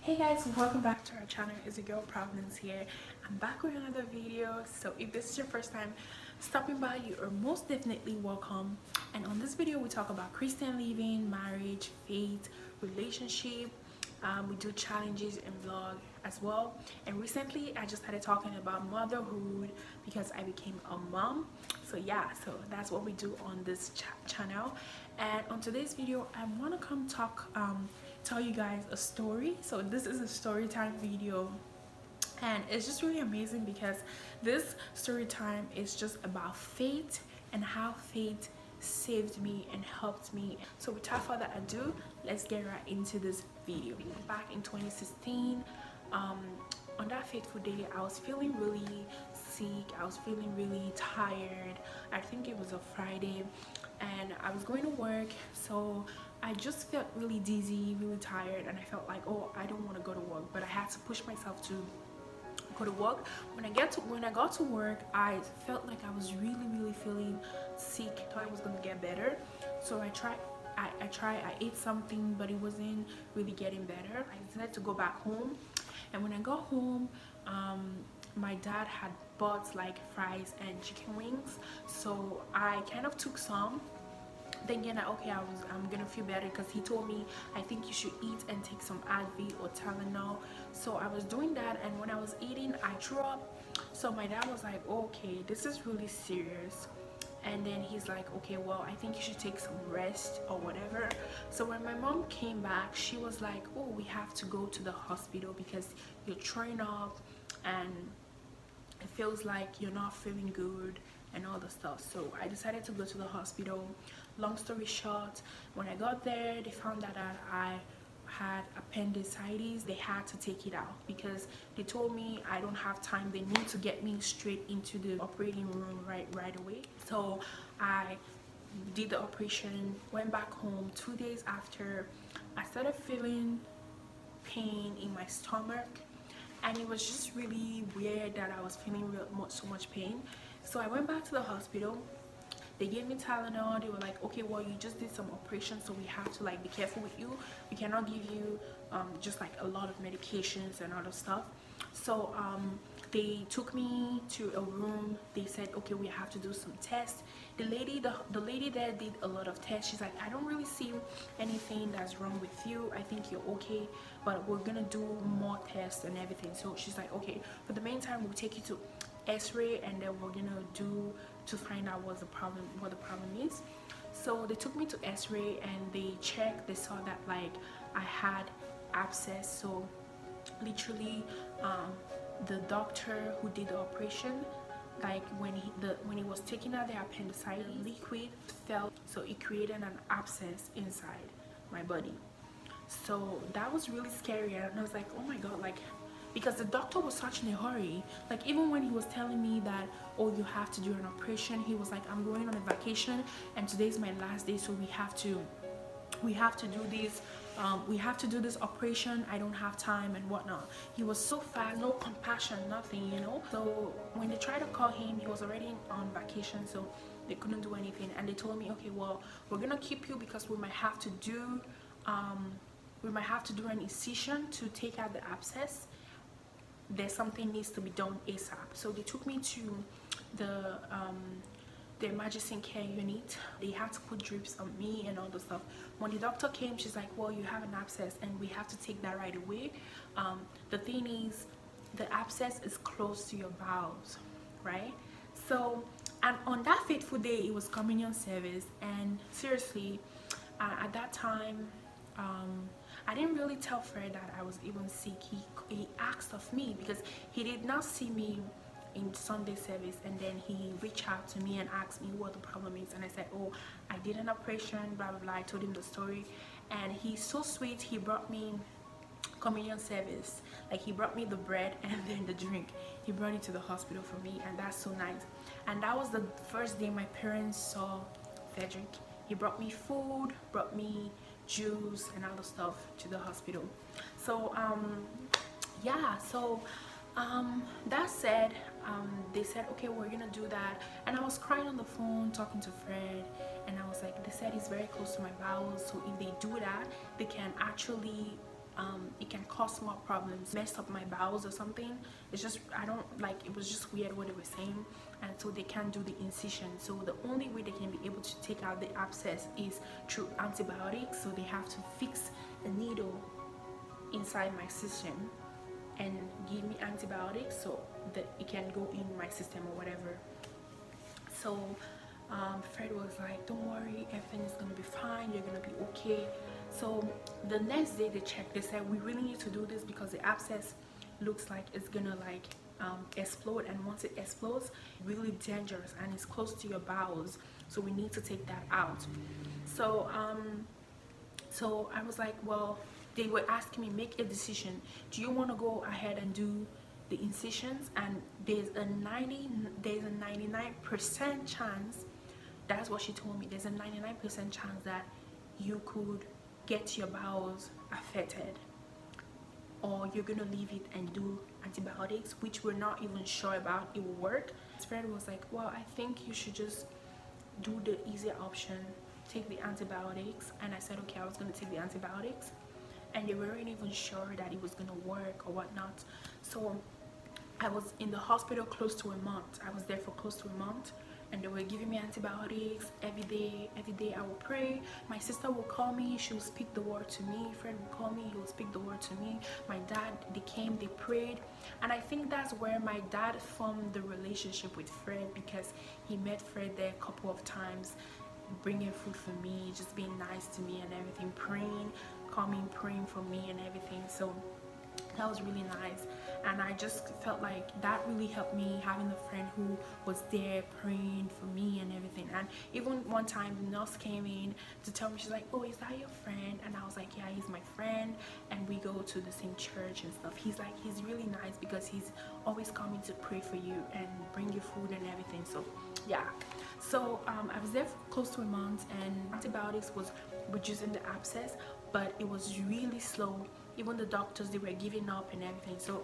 Hey guys, welcome back to our channel. It's your girl Providence here. I'm back with another video. So if this is your first time stopping by, you are most definitely welcome. And on this video we talk about Christian living, marriage, faith, relationship. We do challenges and vlog as well. And recently I just started talking about motherhood because I became a mom. So yeah, so that's what we do on this channel. And on today's video I want to come tell you guys a story. So this is a story time video, and it's just really amazing because this story time is just about faith and how faith saved me and helped me. So without further ado, let's get right into this video. Back in 2016, on that fateful day, I was feeling really sick. I was feeling really tired. I think it was a Friday and I was going to work, so I just felt really dizzy, really tired, and I felt like, oh, I don't want to go to work, but I had to push myself to go to work. When I got to work, I felt like I was really feeling sick. I thought it was gonna get better, so I ate something, but it wasn't really getting better. I decided to go back home, and when I got home, my dad had bought like fries and chicken wings, so I kind of took some, thinking that okay, I'm gonna feel better, because he told me I think you should eat and take some Advil or Tylenol. So I was doing that, and when I was eating I threw up. So my dad was like, okay, this is really serious. And then he's like, okay, well, I think you should take some rest or whatever. So when my mom came back, she was like, oh, we have to go to the hospital because you're throwing up and it feels like you're not feeling good and all the stuff. So I decided to go to the hospital. Long story short, when I got there, they found out that I had appendicitis. They had to take it out because they told me I don't have time. They need to get me straight into the operating room right away. So I did the operation, went back home. 2 days after, I started feeling pain in my stomach, and it was just really weird that I was feeling so much pain. So I went back to the hospital. They gave me Tylenol. They were like, okay, well, you just did some operation, so we have to like be careful with you. We cannot give you just like a lot of medications and other stuff. So they took me to a room. They said, okay, we have to do some tests. The lady there did a lot of tests. She's like, I don't really see anything that's wrong with you. I think you're okay, but we're gonna do more tests and everything. So she's like, okay, for the meantime, we'll take you to X-ray, and then we're gonna do to find out what the problem is. So they took me to X-ray and they checked. They saw that like I had abscess. So literally the doctor who did the operation, like when he was taking out the appendicitis, liquid fell, so it created an abscess inside my body. So that was really scary, and I was like, oh my god, like, because the doctor was such in a hurry. Like, even when he was telling me that, oh, you have to do an operation, he was like, I'm going on a vacation and today's my last day, so we have to do this, we have to do this operation. I don't have time and whatnot. He was so fast, no compassion, nothing, you know. So when they tried to call him, he was already on vacation, so they couldn't do anything. And they told me, okay, well, we're gonna keep you because we might have to do an incision to take out the abscess. There's something needs to be done ASAP. So they took me to the emergency care unit. They had to put drips on me and all the stuff. When the doctor came, she's like, well, you have an abscess and we have to take that right away. The thing is, the abscess is close to your bowels, right? So, and on that fateful day, it was communion service, and seriously, at that time, I didn't really tell Fred that I was even sick. He asked of me because he did not see me in Sunday service, and then he reached out to me and asked me what the problem is, and I said, oh, I did an operation, blah blah blah. I told him the story, and he's so sweet. He brought me communion service, like he brought me the bread and then the drink. He brought it to the hospital for me, and that's so nice. And that was the first day my parents saw Frederick. He brought me food, brought me juice and other stuff to the hospital. So yeah, so that said, they said, okay, we're gonna do that. And I was crying on the phone talking to Fred, and I was like, they said it's very close to my bowels, so if they do that, they can actually it can cause more problems, mess up my bowels or something. It's just, I don't like, it was just weird what they were saying. And so they can't do the incision, so the only way they can be able to take out the abscess is through antibiotics. So they have to fix a needle inside my system and give me antibiotics so that it can go in my system or whatever. So Fred was like, don't worry, everything is gonna be fine, you're gonna be okay. So the next day they checked, they said we really need to do this because the abscess looks like it's gonna like explode, and once it explodes, really dangerous and it's close to your bowels, so we need to take that out. So so I was like, well, they were asking me, make a decision, do you want to go ahead and do the incisions? And there's a 99% chance, that's what she told me, there's a 99% chance that you could get your bowels affected, or you're gonna leave it and do antibiotics, which we're not even sure about it will work. His friend was like, well, I think you should just do the easier option, take the antibiotics. And I said, okay, I was gonna take the antibiotics, and they weren't even sure that it was gonna work or whatnot. So I was in the hospital close to a month. I was there for close to a month, and they were giving me antibiotics every day. Every day I would pray. My sister will call me, she will speak the word to me. Fred will call me, he will speak the word to me. My dad, they came, they prayed. And I think that's where my dad formed the relationship with Fred, because he met Fred there a couple of times, bringing food for me, just being nice to me and everything, praying, coming, praying for me and everything. So that was really nice, and I just felt like that really helped me, having a friend who was there praying for me and everything. And even one time the nurse came in to tell me, she's like, oh, is that your friend? And I was like, yeah, he's my friend, and we go to the same church and stuff. He's like, he's really nice because he's always coming to pray for you and bring you food and everything. So yeah, so I was there for close to a month, and antibiotics was reducing the abscess, but it was really slow. Even the doctors, they were giving up and everything. So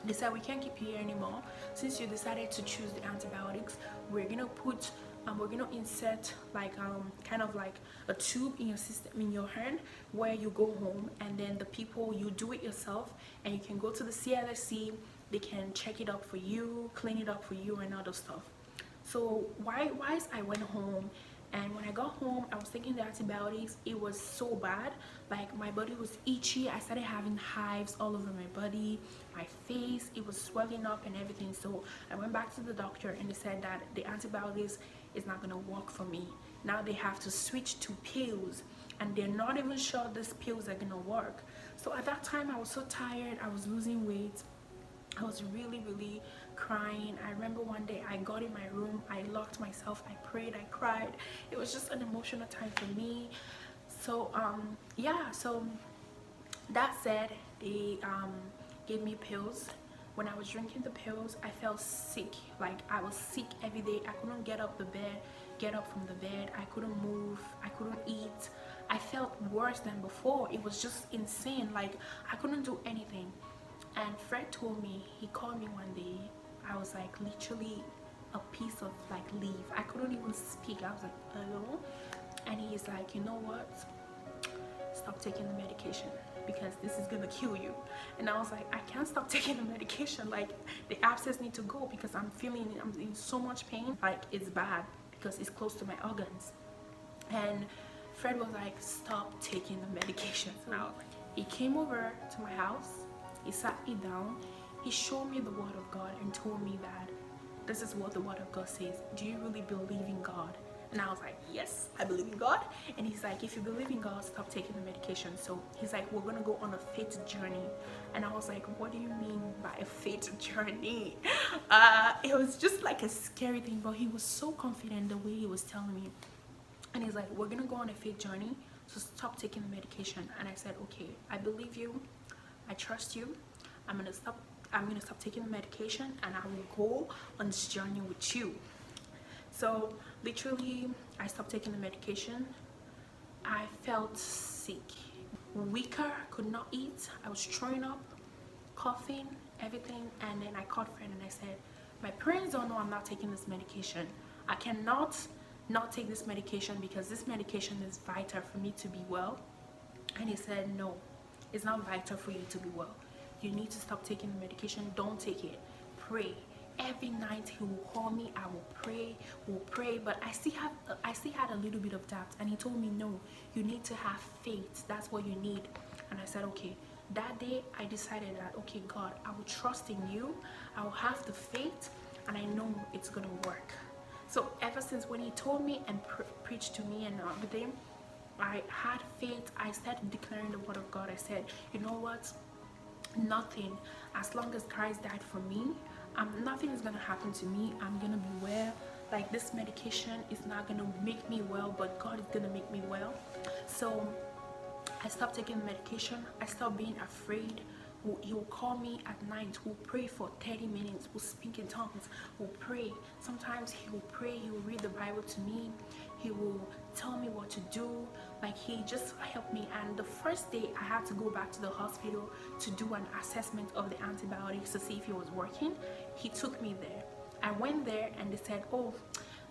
they said, we can't keep you here anymore. Since you decided to choose the antibiotics, we're gonna put we're gonna insert like kind of like a tube in your system, in your hand, where you go home, and then the people, you do it yourself, and you can go to the CLSC, they can check it up for you, clean it up for you and other stuff. So why I went home, and when I got home, I was taking the antibiotics. It was so bad, like my body was itchy. I started having hives all over my body, my face, it was swelling up and everything. So I went back to the doctor, and they said that the antibiotics is not gonna work for me. Now they have to switch to pills, and they're not even sure these pills are gonna work. So at that time I was so tired, I was losing weight, I was really crying. I remember one day I got in my room, I locked myself, I prayed, I cried. It was just an emotional time for me. So yeah, so that said, they gave me pills. When I was drinking the pills, I felt sick. Like I was sick every day. I couldn't get up from the bed. I couldn't move, I couldn't eat. I felt worse than before. It was just insane. Like I couldn't do anything. And Fred told me, he called me one day, I was like literally a piece of like leaf. I couldn't even speak. I was like, hello? And he's like, you know what, stop taking the medication because this is gonna kill you. And I was like, I can't stop taking the medication, like the abscess need to go because I'm in so much pain, like it's bad because it's close to my organs. And Fred was like, stop taking the medication. And I was like, he came over to my house, he sat me down, he showed me the word of God and told me that this is what the word of God says. Do you really believe in God? And I was like, yes, I believe in God. And he's like, if you believe in God, stop taking the medication. So he's like, we're gonna go on a faith journey. And I was like, what do you mean by a faith journey? It was just like a scary thing, but he was so confident the way he was telling me. And he's like, we're gonna go on a faith journey, so stop taking the medication. And I said, okay, I believe you, I trust you. I'm gonna stop taking the medication, and I will go on this journey with you. So literally I stopped taking the medication. I felt sick, weaker, could not eat. I was throwing up, coughing, everything. And then I called a friend and I said, my parents don't know I'm not taking this medication. I cannot not take this medication because this medication is vital for me to be well. And he said, no, It's not vital for you to be well. You need to stop taking the medication. Don't take it. Pray. Every night he will call me. I will pray. We'll pray. But I still had a little bit of doubt. And he told me, no, you need to have faith. That's what you need. And I said, okay. That day I decided that, okay, God, I will trust in you. I will have the faith, and I know it's gonna work. So ever since when he told me and preached to me and everything, I had faith. I started declaring the word of God. I said, you know what? Nothing, as long as Christ died for me, nothing is gonna happen to me. I'm gonna be well. Like, this medication is not gonna make me well, but God is gonna make me well. So I stopped taking the medication. I stopped being afraid. He will call me at night. We'll pray for 30 minutes. We'll speak in tongues. We'll pray. Sometimes he will pray. He will read the Bible to me. He will tell me what to do. Like, he just helped me. And the first day I had to go back to the hospital to do an assessment of the antibiotics to see if it was working. He took me there. I went there and they said, oh,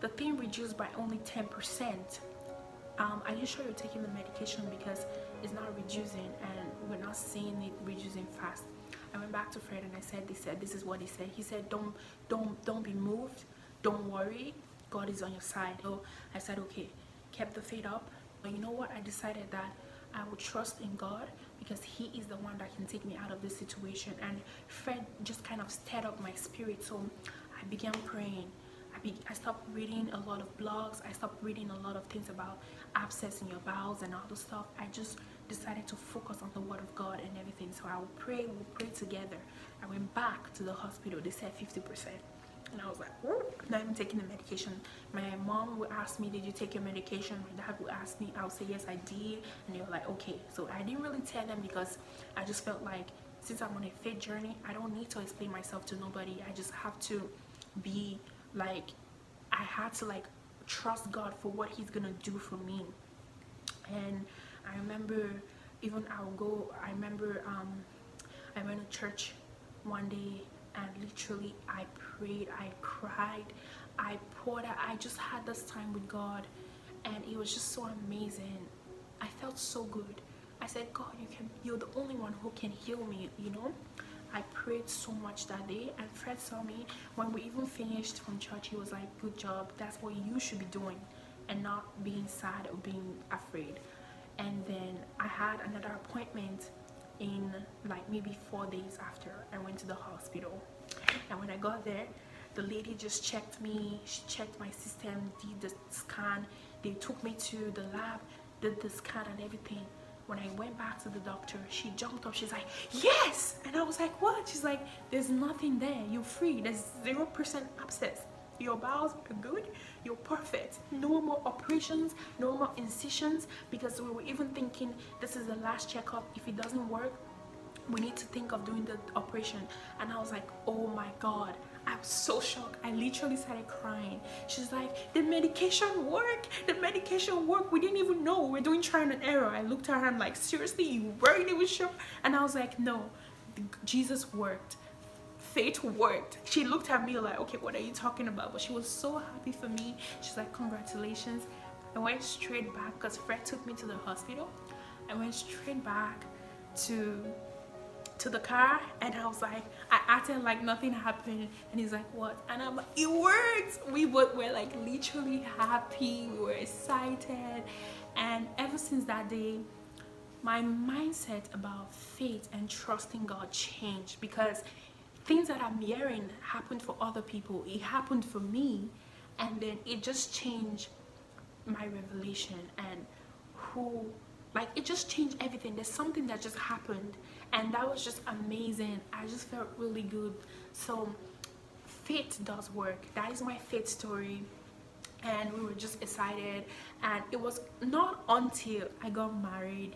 the thing reduced by only 10%. Are you sure you're taking the medication, because it's not reducing and we're not seeing it reducing fast? I went back to Fred and I said, this is what he said. He said, don't be moved, don't worry, God is on your side. So I said, okay, kept the faith up. But you know what? I decided that I would trust in God, because he is the one that can take me out of this situation. And Fred just kind of stirred up my spirit, so I began praying. I stopped reading a lot of blogs. I stopped reading a lot of things about abscess in your bowels and all the stuff. I just decided to focus on the word of God and everything. So I would pray, we'll pray together. I went back to the hospital. They said 50%. And I was like, oh, I'm not even taking the medication. My mom would ask me, did you take your medication? My dad would ask me. I would say, yes, I did. And they were like, okay. So I didn't really tell them, because I just felt like, since I'm on a faith journey, I don't need to explain myself to nobody. I just have to be like, I had to like trust God for what he's gonna do for me. And I remember, even I went to church one day, and literally I prayed, I cried, I poured out. I just had this time with God, and it was just so amazing. I felt so good. I said, God, you're the only one who can heal me, you know. I prayed so much that day, and Fred saw me. When we even finished from church, he was like, good job, that's what you should be doing, and not being sad or being afraid. And then I had another appointment in like maybe 4 days after I went to the hospital. And when I got there, the lady just checked me. She checked my system, did the scan. They took me to the lab, did the scan and everything. When I went back to the doctor, she jumped up. She's like, yes! And I was like, what? She's like, there's nothing there. You're free. There's 0% abscess. Your bowels are good. You're perfect. No more operations, no more incisions, because we were even thinking this is the last checkup. If it doesn't work, we need to think of doing the operation. And I was like, oh my God. I was so shocked. I literally started crying. She's like, the medication worked. The medication worked. We didn't even know. We're doing trial and error. I looked at her. I'm like, seriously, you weren't even sure? And I was like, no, Jesus worked. Faith worked. She looked at me like, okay, what are you talking about? But she was so happy for me. She's like, congratulations. I went straight back, because Fred took me to the hospital. I went straight back to the car, and I was like, I acted like nothing happened, and he's like, what? And I'm like, it worked. We both were like literally happy. We were excited. And ever since that day, my mindset about faith and trusting God changed, because things that I'm hearing happened for other people. It happened for me, and then it just changed my revelation and who, like, it just changed everything. There's something that just happened, and that was just amazing. I just felt really good. So faith does work. That is my faith story, and we were just excited. And it was not until I got married,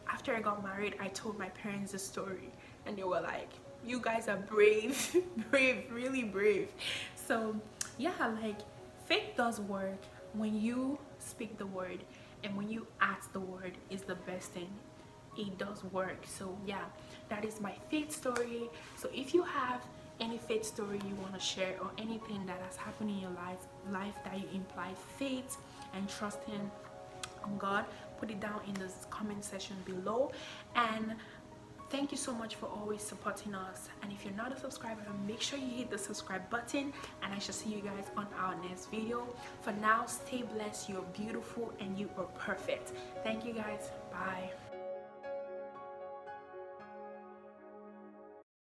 after I got married, I told my parents the story, and they were like, you guys are brave. Brave, really brave. So yeah, like, faith does work. When you speak the word and when you act the word is the best thing. It does work. So yeah, that is my faith story. So if you have any faith story you want to share, or anything that has happened in your life that you imply faith and trusting on God, put it down in the comment section below. And thank you so much for always supporting us. And if you're not a subscriber, make sure you hit the subscribe button, and I shall see you guys on our next video. For now, stay blessed. You're beautiful and you are perfect. Thank you guys. Bye.